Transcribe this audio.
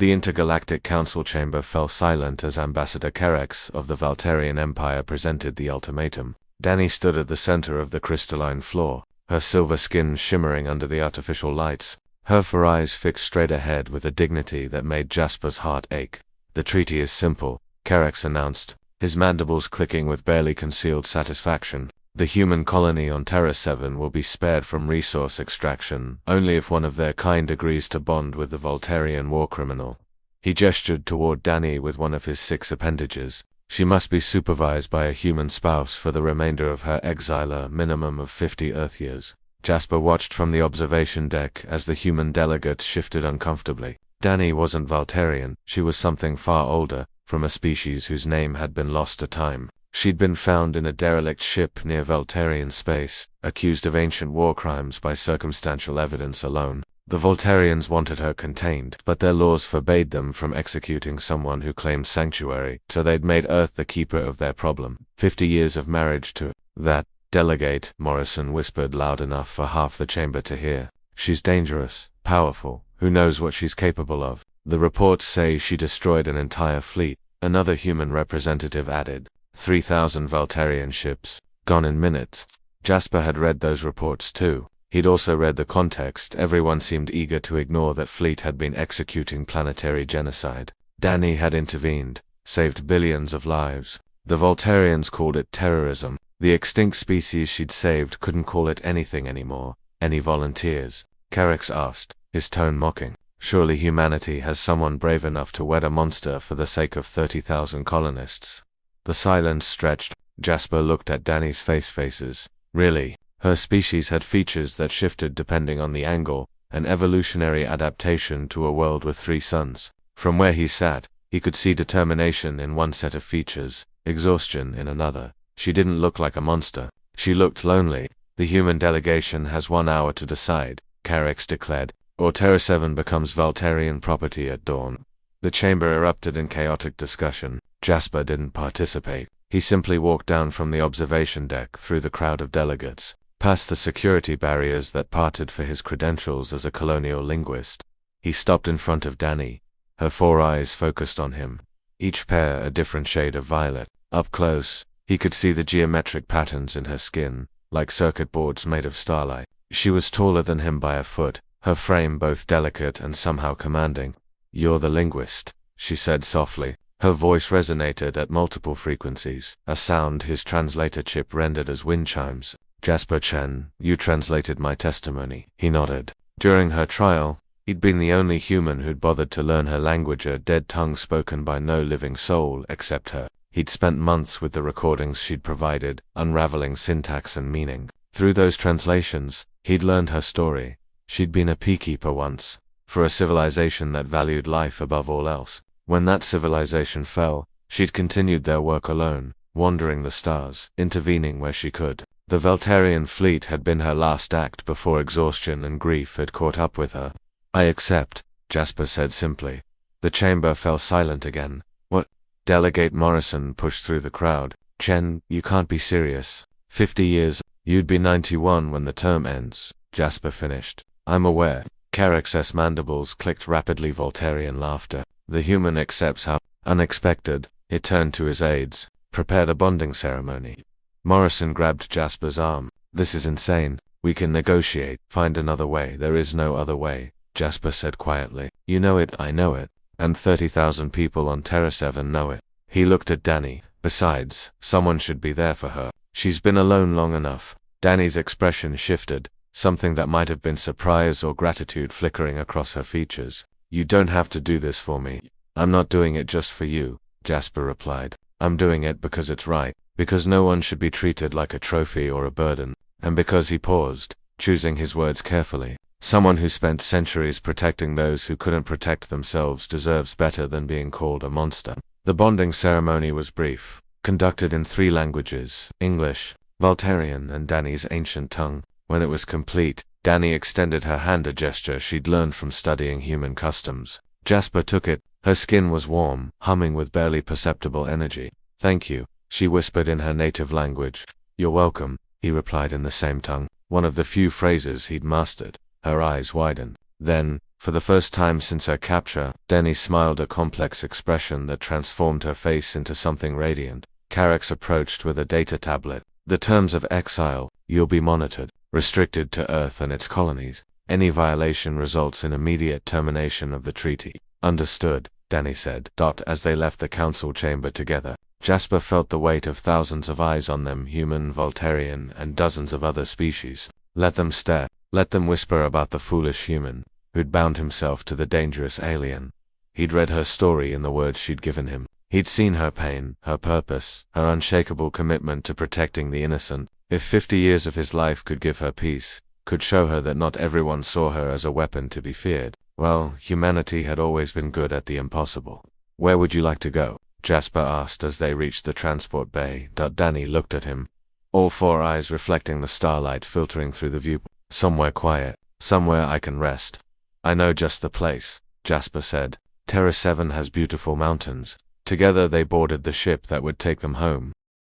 The Intergalactic Council chamber fell silent as Ambassador Kerex of the Valterian Empire presented the ultimatum. Dani stood at the center of the crystalline floor, her silver skin shimmering under the artificial lights, her eyes fixed straight ahead with a dignity that made Jasper's heart ache. "The treaty is simple," Kerex announced, his mandibles clicking with barely concealed satisfaction. "The human colony on Terra 7 will be spared from resource extraction only if one of their kind agrees to bond with the Voltarian war criminal." He gestured toward Dani with one of his 6 appendages. "She must be supervised by a human spouse for the remainder of her exile, a minimum of 50 Earth years." Jasper watched from the observation deck as the human delegate shifted uncomfortably. Dani wasn't Voltarian, she was something far older, from a species whose name had been lost to time. She'd been found in a derelict ship near Voltarian space, accused of ancient war crimes by circumstantial evidence alone. The Voltarians wanted her contained, but their laws forbade them from executing someone who claimed sanctuary, so they'd made Earth the keeper of their problem. 50 years of marriage to that delegate, Morrison whispered loud enough for half the chamber to hear. "She's dangerous, powerful, who knows what she's capable of. The reports say she destroyed an entire fleet," another human representative added. 3,000 Voltarian ships, gone in minutes. Jasper had read those reports too. He'd also read the context. Everyone seemed eager to ignore that fleet had been executing planetary genocide. Dani had intervened, saved billions of lives. The Voltarians called it terrorism. The extinct species she'd saved couldn't call it anything anymore. "Any volunteers?" Kerex asked, his tone mocking. "Surely humanity has someone brave enough to wed a monster for the sake of 30,000 colonists." The silence stretched. Jasper looked at Dani's faces. Really? Her species had features that shifted depending on the angle, an evolutionary adaptation to a world with 3 suns. From where he sat, he could see determination in one set of features, exhaustion in another. She didn't look like a monster. She looked lonely. "The human delegation has 1 hour to decide," Kerex declared, "or Terra 7 becomes Voltarian property at dawn." The chamber erupted in chaotic discussion. Jasper didn't participate. He simply walked down from the observation deck through the crowd of delegates, past the security barriers that parted for his credentials as a colonial linguist. He stopped in front of Dani, her 4 eyes focused on him, each pair a different shade of violet. Up close, he could see the geometric patterns in her skin, like circuit boards made of starlight. She was taller than him by a foot, her frame both delicate and somehow commanding. "You're the linguist," she said softly. Her voice resonated at multiple frequencies, a sound his translator chip rendered as wind chimes. "Jasper Chen, you translated my testimony." He nodded. During her trial, he'd been the only human who'd bothered to learn her language, a dead tongue spoken by no living soul except her. He'd spent months with the recordings she'd provided, unraveling syntax and meaning. Through those translations, he'd learned her story. She'd been a peacekeeper once, for a civilization that valued life above all else. When that civilization fell, she'd continued their work alone, wandering the stars, intervening where she could. The Voltarian fleet had been her last act before exhaustion and grief had caught up with her. "I accept," Jasper said simply. The chamber fell silent again. "What?" Delegate Morrison pushed through the crowd. "Chen, you can't be serious. 50 years, you'd be 91 when the term ends," Jasper finished. "I'm aware." Kerex's mandibles clicked rapidly. Voltarian laughter. "The human accepts how unexpected." It turned to his aides. "Prepare the bonding ceremony." Morrison grabbed Jasper's arm. "This is insane. We can negotiate, find another way." "There is no other way," Jasper said quietly. "You know it, I know it, and 30,000 people on Terra 7 know it." He looked at Dani. "Besides, someone should be there for her. She's been alone long enough." Dani's expression shifted, something that might have been surprise or gratitude flickering across her features. "You don't have to do this for me." "I'm not doing it just for you," Jasper replied. "I'm doing it because it's right, because no one should be treated like a trophy or a burden, and because," he paused, choosing his words carefully, "someone who spent centuries protecting those who couldn't protect themselves deserves better than being called a monster." The bonding ceremony was brief, conducted in 3 languages, English, Voltarian, and Dani's ancient tongue. When it was complete, Dani extended her hand, a gesture she'd learned from studying human customs. Jasper took it. Her skin was warm, humming with barely perceptible energy. "Thank you," she whispered in her native language. "You're welcome," he replied in the same tongue, one of the few phrases he'd mastered. Her eyes widened. Then, For the first time since her capture, Denny smiled a complex expression that transformed her face into something radiant. Carex approached with a data tablet. The terms of exile: you'll be monitored, restricted to Earth and its colonies. Any violation results in immediate termination of the treaty. Understood, Danny said. As they left the council chamber together, Jasper felt the weight of thousands of eyes on them, human, Voltarian, and dozens of other species. Let them stare. Let them whisper about the foolish human who'd bound himself to the dangerous alien. He'd read her story in the words she'd given him. He'd seen her pain, her purpose, her unshakable commitment to protecting the innocent. If 50 years of his life could give her peace, could show her that not everyone saw her as a weapon to be feared, well, humanity had always been good at the impossible. Where would you like to go? Jasper asked as they reached the transport bay. Danny looked at him, all four eyes reflecting the starlight filtering through the view. Somewhere quiet, somewhere I can rest. I know just the place, Jasper said. Terra 7 has beautiful mountains. Together they boarded the ship that would take them home.